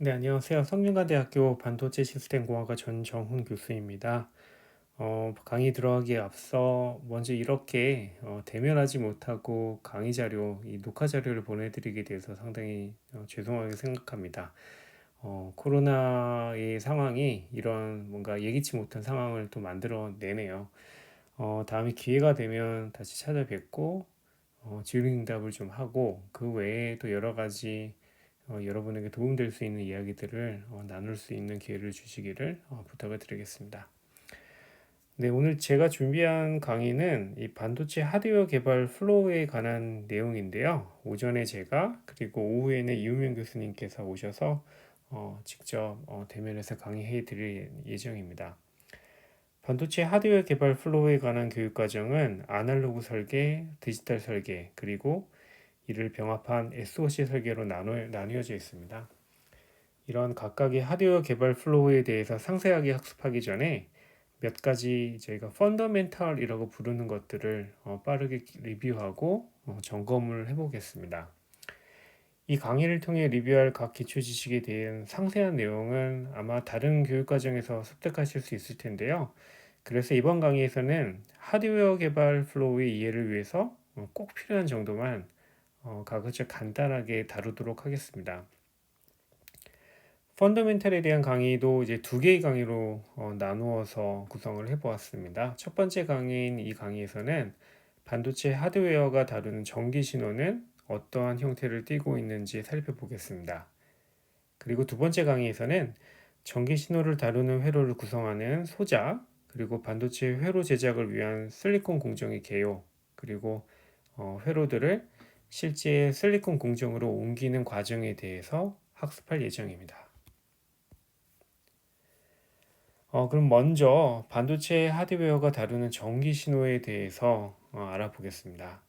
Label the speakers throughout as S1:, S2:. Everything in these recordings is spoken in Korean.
S1: 네, 안녕하세요. 성균관대학교 반도체 시스템공학과 전정훈 교수입니다. 강의 들어가기에 앞서 먼저 이렇게 대면하지 못하고 강의 자료, 이 녹화 자료를 보내드리게 돼서 상당히 죄송하게 생각합니다. 코로나의 상황이 이런 뭔가 예기치 못한 상황을 또 만들어내네요. 다음에 기회가 되면 다시 찾아뵙고 질의응답을 좀 하고 그 외에 또 여러 가지 여러분에게 도움될 수 있는 이야기들을 나눌 수 있는 기회를 주시기를 부탁을 드리겠습니다. 네, 오늘 제가 준비한 강의는 이 반도체 하드웨어 개발 플로우에 관한 내용인데요. 오전에 제가 그리고 오후에는 이우명 교수님께서 오셔서 직접 대면해서 강의해 드릴 예정입니다. 반도체 하드웨어 개발 플로우에 관한 교육 과정은 아날로그 설계, 디지털 설계, 그리고 이를 병합한 SOC 설계로 나뉘어져 있습니다. 이런 각각의 하드웨어 개발 플로우에 대해서 상세하게 학습하기 전에 몇 가지 저희가 펀더멘탈이라고 부르는 것들을 빠르게 리뷰하고 점검을 해보겠습니다. 이 강의를 통해 리뷰할 각 기초 지식에 대한 상세한 내용은 아마 다른 교육 과정에서 습득하실 수 있을 텐데요. 그래서 이번 강의에서는 하드웨어 개발 플로우의 이해를 위해서 꼭 필요한 정도만 가급적 간단하게 다루도록 하겠습니다. 펀더멘탈에 대한 강의도 이제 두 개의 강의로 나누어서 구성을 해보았습니다. 첫 번째 강의인 이 강의에서는 반도체 하드웨어가 다루는 전기 신호는 어떠한 형태를 띠고 있는지 살펴보겠습니다. 그리고 두 번째 강의에서는 전기 신호를 다루는 회로를 구성하는 소자, 그리고 반도체 회로 제작을 위한 실리콘 공정의 개요, 그리고 회로들을 실제 실리콘 공정으로 옮기는 과정에 대해서 학습할 예정입니다. 그럼 먼저 반도체 하드웨어가 다루는 전기 신호에 대해서 알아보겠습니다.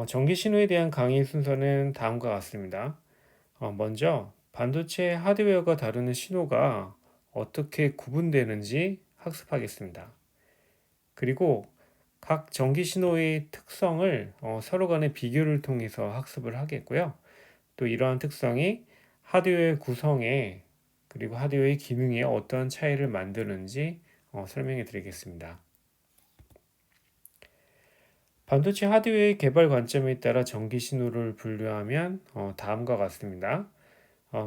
S1: 전기 신호에 대한 강의 순서는 다음과 같습니다. 먼저 반도체 하드웨어가 다루는 신호가 어떻게 구분되는지 학습하겠습니다. 그리고 각 전기 신호의 특성을 서로 간의 비교를 통해서 학습을 하겠고요. 또 이러한 특성이 하드웨어 구성에 그리고 하드웨어의 기능에 어떠한 차이를 만드는지 설명해 드리겠습니다. 반도체 하드웨어의 개발 관점에 따라 전기 신호를 분류하면 다음과 같습니다.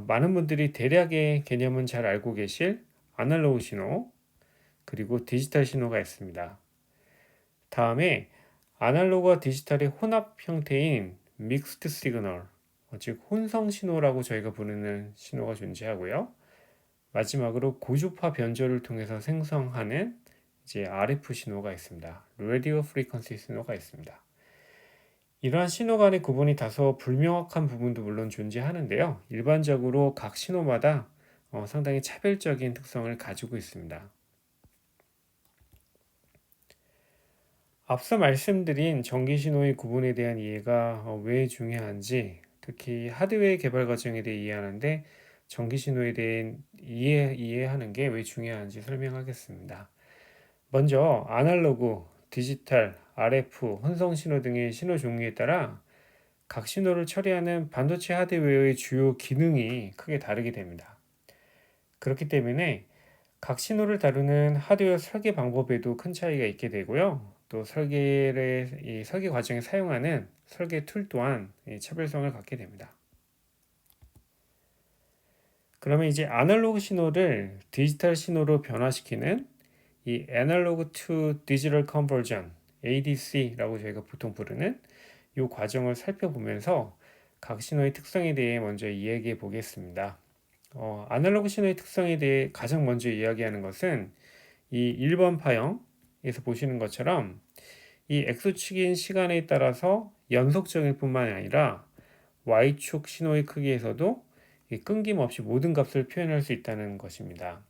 S1: 많은 분들이 대략의 개념은 잘 알고 계실 아날로그 신호, 그리고 디지털 신호가 있습니다. 다음에 아날로그와 디지털의 혼합 형태인 믹스드 시그널, 즉 혼성 신호라고 저희가 부르는 신호가 존재하고요. 마지막으로 고주파 변조를 통해서 생성하는 이제 RF 신호가 있습니다. Radio Frequency 신호가 있습니다. 이러한 신호 간의 구분이 다소 불명확한 부분도 물론 존재하는데요. 일반적으로 각 신호마다 상당히 차별적인 특성을 가지고 있습니다. 앞서 말씀드린 전기 신호의 구분에 대한 이해가 왜 중요한지, 특히 하드웨어 개발 과정에 대해 이해하는데 전기 신호에 대해 이해하는 게 왜 중요한지 설명하겠습니다. 먼저 아날로그, 디지털, RF, 혼성 신호 등의 신호 종류에 따라 각 신호를 처리하는 반도체 하드웨어의 주요 기능이 크게 다르게 됩니다. 그렇기 때문에 각 신호를 다루는 하드웨어 설계 방법에도 큰 차이가 있게 되고요. 또 이 설계 과정에 사용하는 설계 툴 또한 차별성을 갖게 됩니다. 그러면 이제 아날로그 신호를 디지털 신호로 변화시키는 이 Analog to Digital Conversion, ADC라고 저희가 보통 부르는 이 과정을 살펴보면서 각 신호의 특성에 대해 먼저 이야기해 보겠습니다. 아날로그 신호의 특성에 대해 가장 먼저 이야기하는 것은 이 1번 파형에서 보시는 것처럼 이 X축인 시간에 따라서 연속적일 뿐만 아니라 Y축 신호의 크기에서도 끊김없이 모든 값을 표현할 수 있다는 것입니다.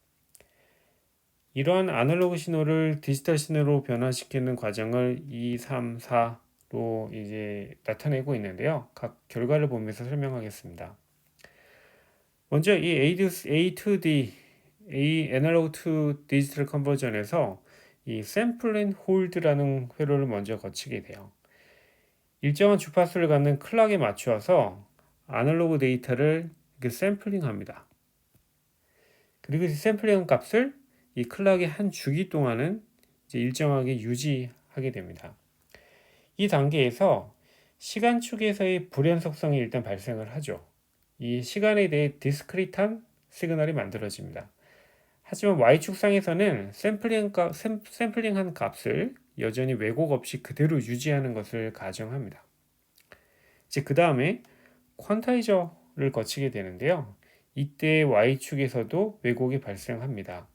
S1: 이러한 아날로그 신호를 디지털 신호로 변화시키는 과정을 2, 3, 4로 이제 나타내고 있는데요. 각 결과를 보면서 설명하겠습니다. 먼저 이 A2D, Analog to Digital Conversion에서 이 Sample and Hold라는 회로를 먼저 거치게 돼요. 일정한 주파수를 갖는 클락에 맞추어서 아날로그 데이터를 이렇게 샘플링합니다. 그리고 이 샘플링한 값을 이 클락의 한 주기 동안은 이제 일정하게 유지하게 됩니다. 이 단계에서 시간축에서의 불연속성이 일단 발생을 하죠. 이 시간에 대해 디스크리트한 시그널이 만들어집니다. 하지만 Y축상에서는 샘플링한 값을 여전히 왜곡 없이 그대로 유지하는 것을 가정합니다. 이제 그 다음에 퀀타이저를 거치게 되는데요. 이때 Y축에서도 왜곡이 발생합니다.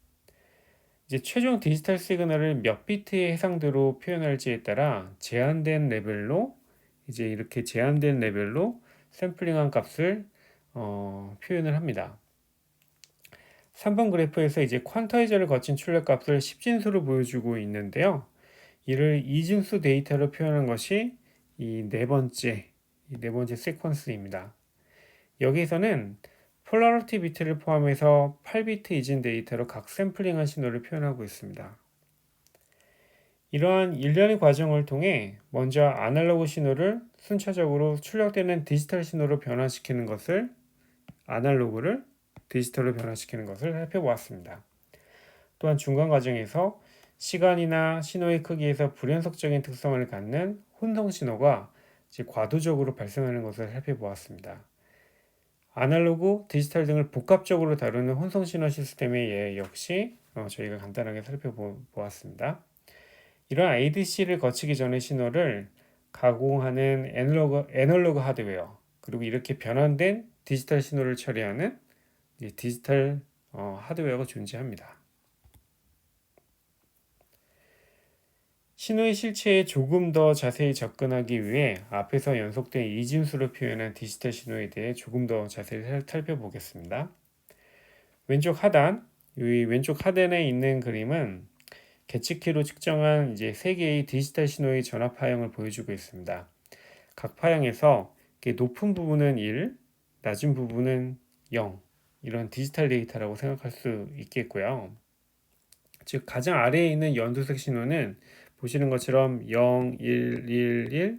S1: 이제 최종 디지털 시그널을 몇 비트의 해상도로 표현할지에 따라 제한된 레벨로 샘플링한 값을 표현을 합니다. 3번 그래프에서 이제 퀀타이저를 거친 출력값을 10진수로 보여주고 있는데요. 이를 이진수 데이터로 표현한 것이 이 네 번째 세퀀스입니다. 여기서는 폴라리티 비트를 포함해서 8비트 이진 데이터로 각 샘플링한 신호를 표현하고 있습니다. 이러한 일련의 과정을 통해 먼저 아날로그 신호를 순차적으로 출력되는 디지털 신호로 변화시키는 것을 아날로그를 디지털로 변화시키는 것을 살펴보았습니다. 또한 중간 과정에서 시간이나 신호의 크기에서 불연속적인 특성을 갖는 혼성 신호가 과도적으로 발생하는 것을 살펴보았습니다. 아날로그, 디지털 등을 복합적으로 다루는 혼성 신호 시스템의 예 역시 저희가 간단하게 살펴보았습니다. 이런 ADC를 거치기 전의 신호를 가공하는 애널로그 하드웨어, 그리고 이렇게 변환된 디지털 신호를 처리하는 디지털 하드웨어가 존재합니다. 신호의 실체에 조금 더 자세히 접근하기 위해 앞에서 연속된 이진수로 표현한 디지털 신호에 대해 조금 더 자세히 살펴보겠습니다. 왼쪽 하단에 있는 그림은 계측키로 측정한 이제 3개의 디지털 신호의 전압 파형을 보여주고 있습니다. 각 파형에서 높은 부분은 1, 낮은 부분은 0, 이런 디지털 데이터라고 생각할 수 있겠고요. 즉 가장 아래에 있는 연두색 신호는 보시는 것처럼 0, 1, 1, 1,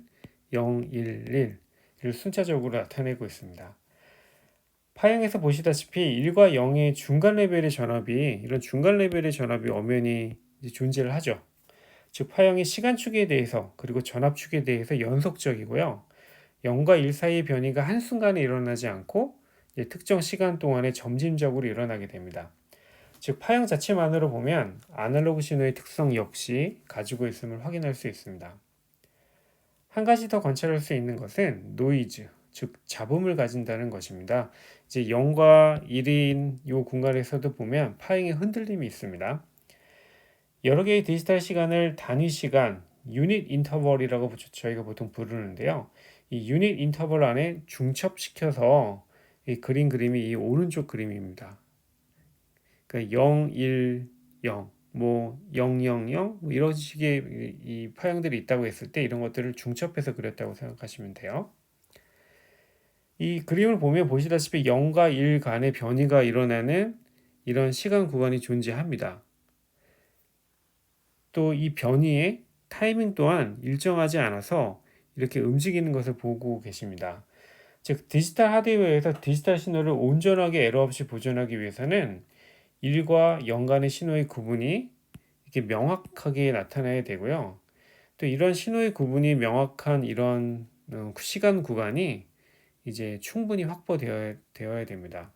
S1: 0, 1, 1을 순차적으로 나타내고 있습니다. 파형에서 보시다시피 1과 0의 중간 레벨의 전압이 엄연히 존재를 하죠. 즉 파형의 시간축에 대해서 그리고 전압축에 대해서 연속적이고요. 0과 1 사이의 변이가 한순간에 일어나지 않고 특정 시간 동안에 점진적으로 일어나게 됩니다. 즉 파형 자체만으로 보면 아날로그 신호의 특성 역시 가지고 있음을 확인할 수 있습니다. 한 가지 더 관찰할 수 있는 것은 노이즈, 즉 잡음을 가진다는 것입니다. 이제 0과 1인 이 공간에서도 보면 파형의 흔들림이 있습니다. 여러 개의 디지털 시간을 단위 시간, 유닛 인터벌이라고 저희가 보통 부르는데요. 이 유닛 인터벌 안에 중첩시켜서 이 그림이 이 오른쪽 그림입니다. 그러니까 0, 1, 0, 0, 0, 0 이런 식의 이 파형들이 있다고 했을 때 이런 것들을 중첩해서 그렸다고 생각하시면 돼요. 이 그림을 보면 보시다시피 0과 1 간의 변이가 일어나는 이런 시간 구간이 존재합니다. 또 이 변이의 타이밍 또한 일정하지 않아서 이렇게 움직이는 것을 보고 계십니다. 즉 디지털 하드웨어에서 디지털 신호를 온전하게 에러 없이 보존하기 위해서는 1과 0 간의 신호의 구분이 이렇게 명확하게 나타나야 되고요. 또 이런 신호의 구분이 명확한 이런 시간 구간이 이제 충분히 확보되어야 됩니다.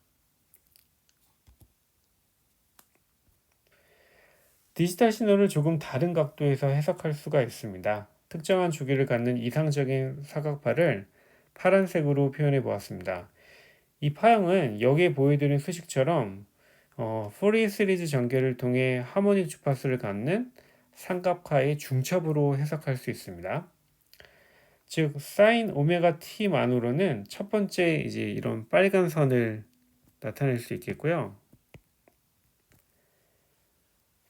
S1: 디지털 신호를 조금 다른 각도에서 해석할 수가 있습니다. 특정한 주기를 갖는 이상적인 사각파를 파란색으로 표현해 보았습니다. 이 파형은 여기에 보여드린 수식처럼 포리에 시리즈 전개를 통해 하모닉 주파수를 갖는 삼각파의 중첩으로 해석할 수 있습니다. 즉 사인 오메가 t만으로는 첫 번째 이제 이런 빨간 선을 나타낼 수 있겠고요.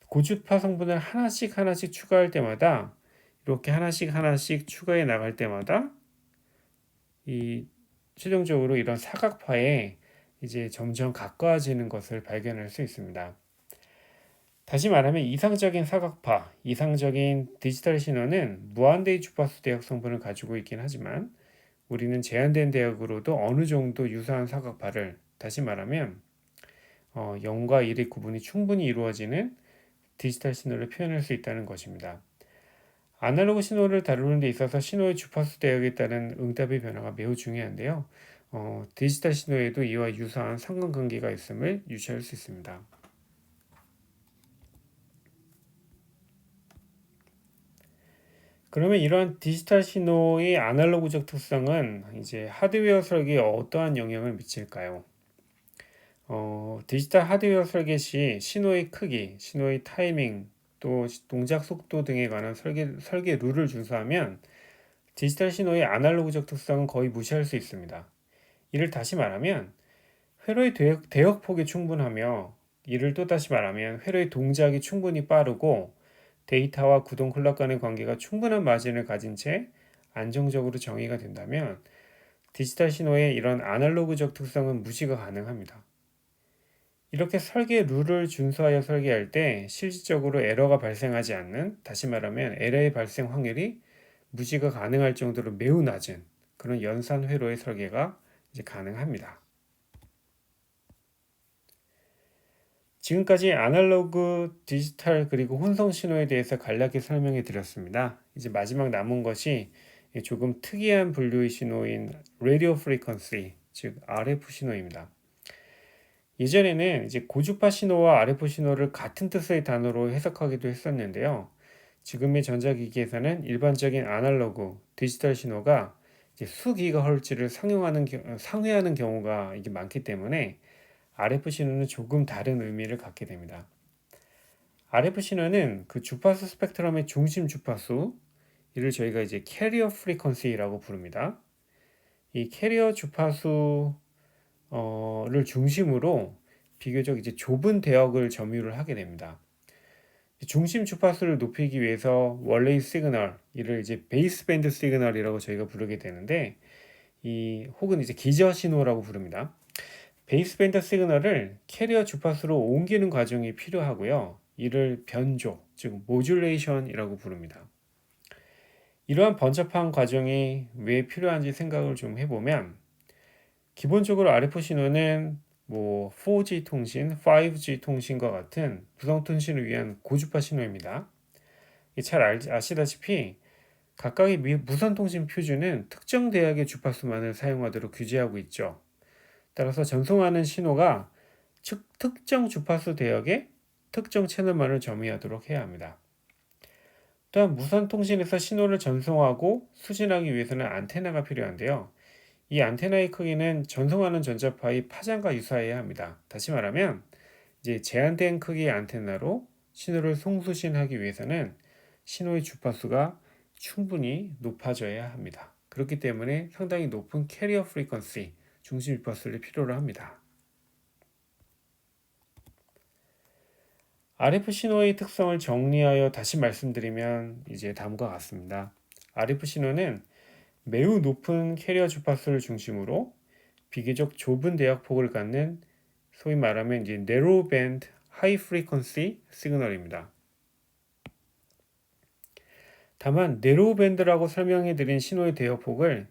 S1: 고주파 성분을 하나씩 추가할 때마다 이렇게 하나씩 추가해 나갈 때마다 이 최종적으로 이런 사각파에 이제 점점 가까워지는 것을 발견할 수 있습니다. 다시 말하면 이상적인 사각파, 이상적인 디지털 신호는 무한대의 주파수 대역 성분을 가지고 있긴 하지만 우리는 제한된 대역으로도 어느 정도 유사한 사각파를, 다시 말하면 0과 1의 구분이 충분히 이루어지는 디지털 신호를 표현할 수 있다는 것입니다. 아날로그 신호를 다루는 데 있어서 신호의 주파수 대역에 따른 응답의 변화가 매우 중요한데요. 디지털 신호에도 이와 유사한 상관관계가 있음을 유추할 수 있습니다. 그러면 이러한 디지털 신호의 아날로그적 특성은 이제 하드웨어 설계에 어떠한 영향을 미칠까요? 디지털 하드웨어 설계 시 신호의 크기, 신호의 타이밍, 또 동작 속도 등에 관한 설계 룰을 준수하면 디지털 신호의 아날로그적 특성은 거의 무시할 수 있습니다. 이를 다시 말하면 회로의 대역폭이 충분하며, 이를 또 다시 말하면 회로의 동작이 충분히 빠르고 데이터와 구동 클럭 간의 관계가 충분한 마진을 가진 채 안정적으로 정의가 된다면 디지털 신호의 이런 아날로그적 특성은 무시가 가능합니다. 이렇게 설계 룰을 준수하여 설계할 때 실질적으로 에러가 발생하지 않는, 다시 말하면 에러의 발생 확률이 무시가 가능할 정도로 매우 낮은 그런 연산 회로의 설계가 이제 가능합니다. 지금까지 아날로그, 디지털 그리고 혼성 신호에 대해서 간략히 설명해 드렸습니다. 이제 마지막 남은 것이 조금 특이한 분류의 신호인 Radio Frequency, 즉 RF 신호입니다. 예전에는 이제 고주파 신호와 RF 신호를 같은 뜻의 단어로 해석하기도 했었는데요. 지금의 전자기기에서는 일반적인 아날로그, 디지털 신호가 이제 수기가헤르츠를 상회하는 경우가 이게 많기 때문에 RF 신호는 조금 다른 의미를 갖게 됩니다. RF 신호는 그 주파수 스펙트럼의 중심 주파수, 이를 저희가 이제 캐리어 프리퀀시라고 부릅니다. 이 캐리어 주파수를 중심으로 비교적 이제 좁은 대역을 점유를 하게 됩니다. 중심 주파수를 높이기 위해서 원래의 시그널, 이를 이제 베이스밴드 시그널이라고 저희가 부르게 되는데, 혹은 이제 기저 신호라고 부릅니다. 베이스밴드 시그널을 캐리어 주파수로 옮기는 과정이 필요하고요. 이를 변조, 즉 모듈레이션이라고 부릅니다. 이러한 번잡한 과정이 왜 필요한지 생각을 좀 해보면, 기본적으로 RF 신호는 4G 통신, 5G 통신과 같은 무선 통신을 위한 고주파 신호입니다. 잘 아시다시피 각각의 무선 통신 표준은 특정 대역의 주파수만을 사용하도록 규제하고 있죠. 따라서 전송하는 신호가 특정 주파수 대역의 특정 채널만을 점유하도록 해야 합니다. 또한 무선 통신에서 신호를 전송하고 수신하기 위해서는 안테나가 필요한데요. 이 안테나의 크기는 전송하는 전자파의 파장과 유사해야 합니다. 다시 말하면 이제 제한된 크기의 안테나로 신호를 송수신하기 위해서는 신호의 주파수가 충분히 높아져야 합니다. 그렇기 때문에 상당히 높은 캐리어 프리퀀시, 중심 주파수를 필요로 합니다. RF 신호의 특성을 정리하여 다시 말씀드리면 이제 다음과 같습니다. RF 신호는 매우 높은 캐리어 주파수를 중심으로 비교적 좁은 대역폭을 갖는, 소위 말하면 이제 narrow band high frequency 시그널입니다. 다만 narrow band라고 설명해 드린 신호의 대역폭을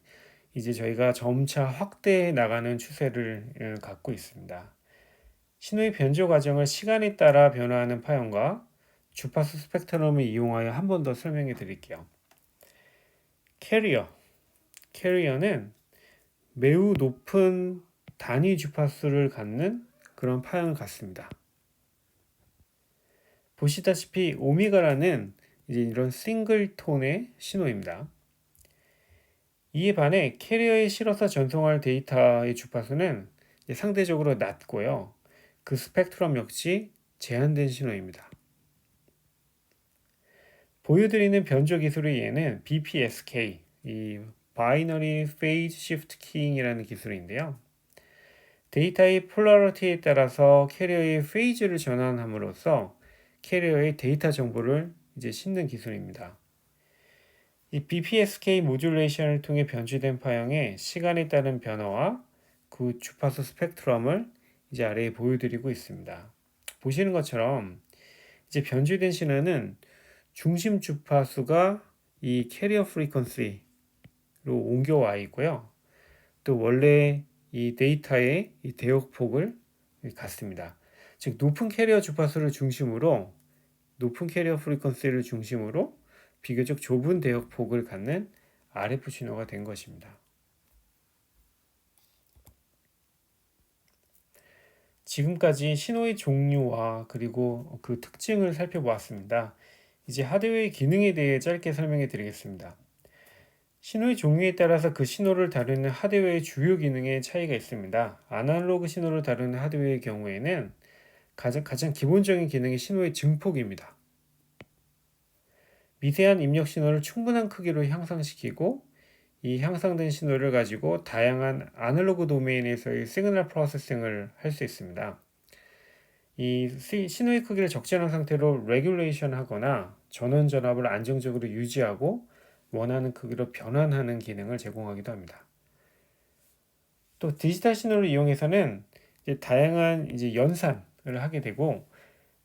S1: 이제 저희가 점차 확대해 나가는 추세를 갖고 있습니다. 신호의 변조 과정을 시간에 따라 변화하는 파형과 주파수 스펙트럼을 이용하여 한 번 더 설명해 드릴게요. 캐리어는 매우 높은 단위 주파수를 갖는 그런 파형을 갖습니다. 보시다시피 오메가라는 이제 이런 싱글 톤의 신호입니다. 이에 반해 캐리어에 실어서 전송할 데이터의 주파수는 상대적으로 낮고요. 그 스펙트럼 역시 제한된 신호입니다. 보여드리는 변조 기술의 예는 BPSK, 이 Binary Phase Shift Keying이라는 기술인데요. 데이터의 폴라리티에 따라서 캐리어의 페이즈를 전환함으로써 캐리어의 데이터 정보를 이제 싣는 기술입니다. 이 BPSK 모듈레이션을 통해 변주된 파형의 시간에 따른 변화와 그 주파수 스펙트럼을 이제 아래에 보여드리고 있습니다. 보시는 것처럼 이제 변주된 신호는 중심 주파수가 이 캐리어 프리퀀시로 옮겨와 있고요. 또 원래 이 데이터의 이 대역폭을 갖습니다. 즉 높은 캐리어 주파수를 중심으로 높은 캐리어 프리퀀시를 중심으로 비교적 좁은 대역폭을 갖는 RF 신호가 된 것입니다. 지금까지 신호의 종류와 그리고 그 특징을 살펴보았습니다. 이제 하드웨어의 기능에 대해 짧게 설명해 드리겠습니다. 신호의 종류에 따라서 그 신호를 다루는 하드웨어의 주요 기능에 차이가 있습니다. 아날로그 신호를 다루는 하드웨어의 경우에는 가장 기본적인 기능이 신호의 증폭입니다. 미세한 입력 신호를 충분한 크기로 향상시키고 이 향상된 신호를 가지고 다양한 아날로그 도메인에서의 시그널 프로세싱을 할 수 있습니다. 이 신호의 크기를 적절한 상태로 레귤레이션 하거나 전원 전압을 안정적으로 유지하고 원하는 크기로 변환하는 기능을 제공하기도 합니다. 또 디지털 신호를 이용해서는 다양한 연산을 하게 되고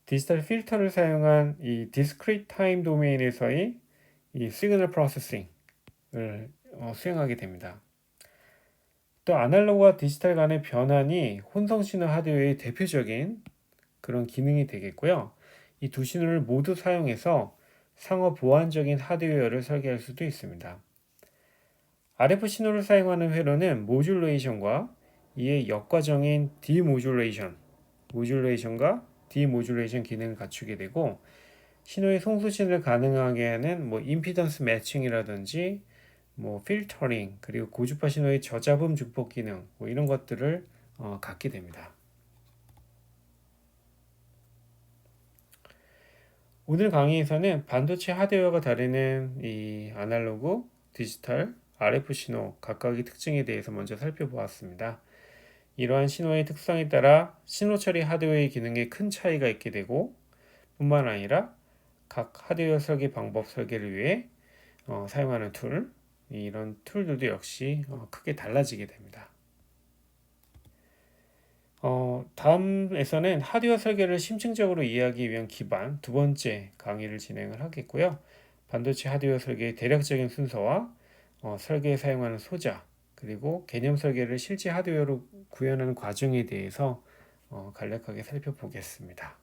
S1: 디지털 필터를 사용한 이 discrete time 도메인에서의 이 시그널 프로세싱을 수행하게 됩니다. 또 아날로그와 디지털 간의 변환이 혼성 신호 하드웨어의 대표적인 그런 기능이 되겠고요. 이 두 신호를 모두 사용해서 상호 보완적인 하드웨어를 설계할 수도 있습니다. RF 신호를 사용하는 회로는 모듈레이션과 이에 역과정인 모듈레이션과 디모듈레이션 기능을 갖추게 되고 신호의 송수신을 가능하게 하는 임피던스 매칭이라든지 필터링 그리고 고주파 신호의 저잡음 증폭 기능 이런 것들을 갖게 됩니다. 오늘 강의에서는 반도체 하드웨어가 다루는 이 아날로그, 디지털, RF 신호 각각의 특징에 대해서 먼저 살펴보았습니다. 이러한 신호의 특성에 따라 신호 처리 하드웨어의 기능에 큰 차이가 있게 되고 뿐만 아니라 각 하드웨어 설계 방법 설계를 위해 사용하는 이런 툴들도 역시 크게 달라지게 됩니다. 다음에서는 하드웨어 설계를 심층적으로 이해하기 위한 기반 두 번째 강의를 진행을 하겠고요. 반도체 하드웨어 설계의 대략적인 순서와 설계에 사용하는 소자 그리고 개념 설계를 실제 하드웨어로 구현하는 과정에 대해서 간략하게 살펴보겠습니다.